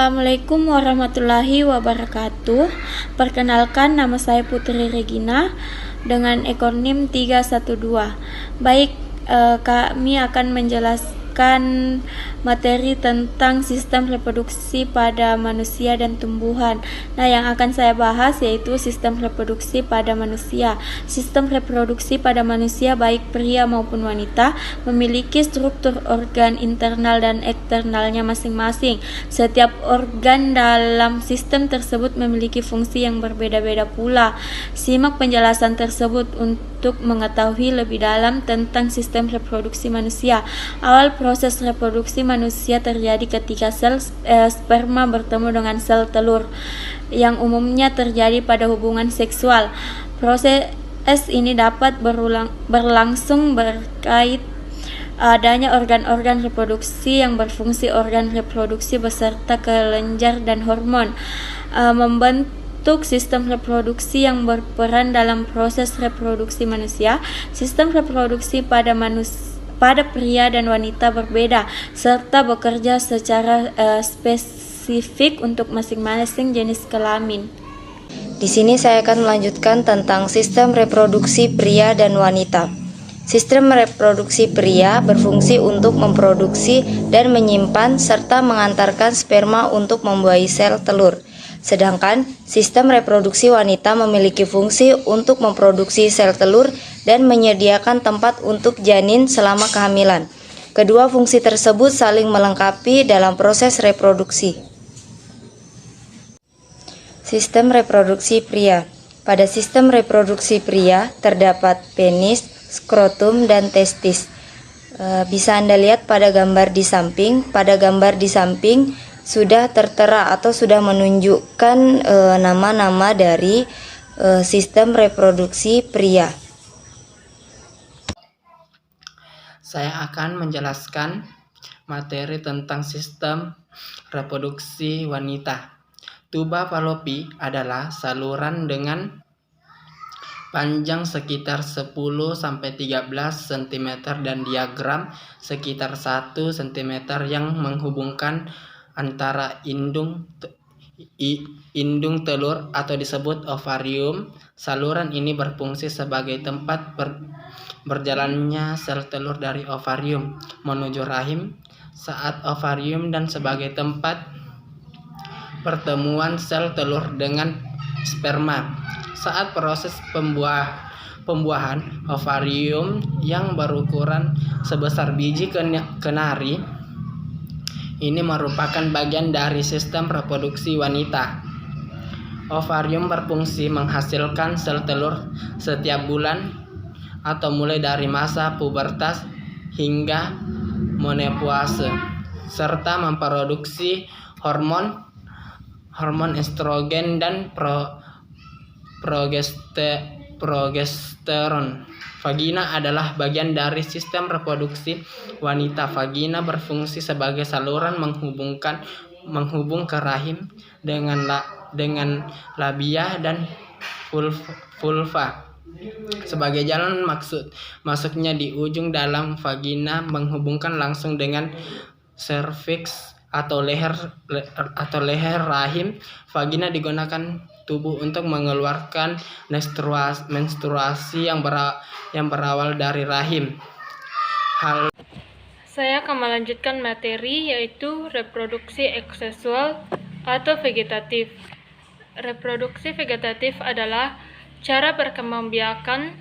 Assalamualaikum warahmatullahi wabarakatuh. Perkenalkan, nama saya Putri Regina dengan ekonim 312. Baik, kami akan menjelaskan materi tentang sistem reproduksi pada manusia dan tumbuhan. Nah, yang akan saya bahas yaitu sistem reproduksi pada manusia. Sistem reproduksi pada manusia baik pria maupun wanita memiliki struktur organ internal dan eksternalnya masing-masing. Setiap organ dalam sistem tersebut memiliki fungsi yang berbeda-beda pula. Simak penjelasan tersebut untuk mengetahui lebih dalam tentang sistem reproduksi manusia. Awal proses reproduksi manusia terjadi ketika sel sperma bertemu dengan sel telur yang umumnya terjadi pada hubungan seksual. Proses ini dapat berlangsung berkait adanya organ-organ reproduksi yang berfungsi organ reproduksi beserta kelenjar dan hormon membentuk sistem reproduksi yang berperan dalam proses reproduksi manusia. Sistem reproduksi pada pria dan wanita berbeda serta bekerja secara spesifik untuk masing-masing jenis kelamin. Di sini saya akan melanjutkan tentang sistem reproduksi pria dan wanita. Sistem reproduksi pria berfungsi untuk memproduksi dan menyimpan serta mengantarkan sperma untuk membuahi sel telur. Sedangkan sistem reproduksi wanita memiliki fungsi untuk memproduksi sel telur dan menyediakan tempat untuk janin selama kehamilan. Kedua fungsi tersebut saling melengkapi dalam proses reproduksi. Sistem reproduksi pria. Pada sistem reproduksi pria terdapat penis, skrotum, dan testis. Bisa Anda lihat pada gambar di samping. Pada gambar di samping sudah tertera atau sudah menunjukkan nama-nama dari sistem reproduksi pria. Saya akan menjelaskan materi tentang sistem reproduksi wanita. Tuba Fallopi adalah saluran dengan panjang sekitar 10-13 cm dan diagram sekitar 1 cm yang menghubungkan antara indung telur atau disebut ovarium. Saluran ini berfungsi sebagai tempat berjalannya sel telur dari ovarium menuju rahim saat ovarium dan sebagai tempat pertemuan sel telur dengan sperma. Saat proses pembuahan, ovarium yang berukuran sebesar biji kenari ini merupakan bagian dari sistem reproduksi wanita. Ovarium berfungsi menghasilkan sel telur setiap bulan atau mulai dari masa pubertas hingga menopause, serta memproduksi hormon estrogen dan progesteron. Vagina adalah bagian dari sistem reproduksi wanita. Vagina berfungsi sebagai saluran menghubung ke rahim dengan labia dan vulva. Sebagai jalan masuknya di ujung dalam vagina menghubungkan langsung dengan serviks atau leher rahim. Vagina digunakan tubuh untuk mengeluarkan menstruasi yang berawal dari rahim. Saya akan melanjutkan materi yaitu reproduksi ekseksual atau vegetatif. Reproduksi vegetatif adalah cara perkembangbiakan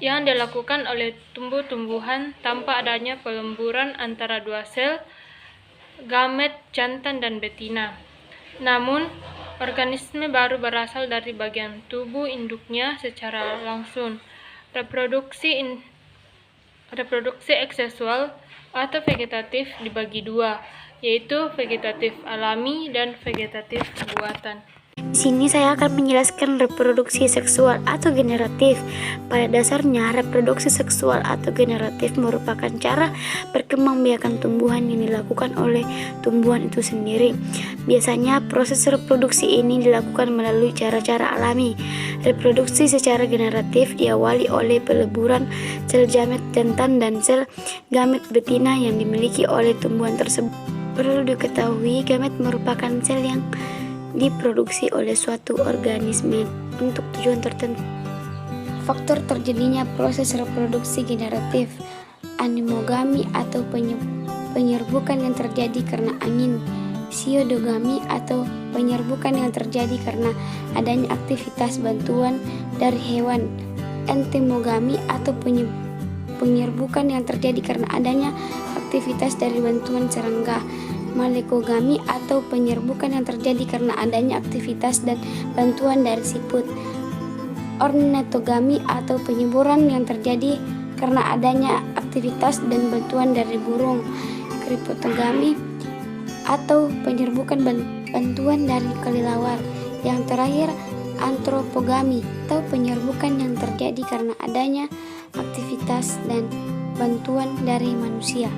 yang dilakukan oleh tumbuh-tumbuhan tanpa adanya pelemburan antara dua sel gamet jantan dan betina. Namun, organisme baru berasal dari bagian tubuh induknya secara langsung. Reproduksi ekseksual atau vegetatif dibagi dua, yaitu vegetatif alami dan vegetatif buatan. Di sini saya akan menjelaskan reproduksi seksual atau generatif. Pada dasarnya, reproduksi seksual atau generatif merupakan cara perkembangbiakan tumbuhan yang dilakukan oleh tumbuhan itu sendiri. Biasanya proses reproduksi ini dilakukan melalui cara-cara alami. Reproduksi secara generatif diawali oleh peleburan sel gamet jantan dan sel gamet betina yang dimiliki oleh tumbuhan tersebut. Perlu diketahui, gamet merupakan sel yang diproduksi oleh suatu organisme untuk tujuan tertentu. Faktor terjadinya proses reproduksi generatif, anemogami atau penyerbukan yang terjadi karena angin, pseudogami atau penyerbukan yang terjadi karena adanya aktivitas bantuan dari hewan, entomogami atau penyerbukan yang terjadi karena adanya aktivitas dari bantuan serangga, malekogami atau penyerbukan yang terjadi karena adanya aktivitas dan bantuan dari siput, ornitogami atau penyeburan yang terjadi karena adanya aktivitas dan bantuan dari burung, kriptogami atau penyerbukan bantuan dari kelelawar. Yang terakhir, antropogami atau penyerbukan yang terjadi karena adanya aktivitas dan bantuan dari manusia.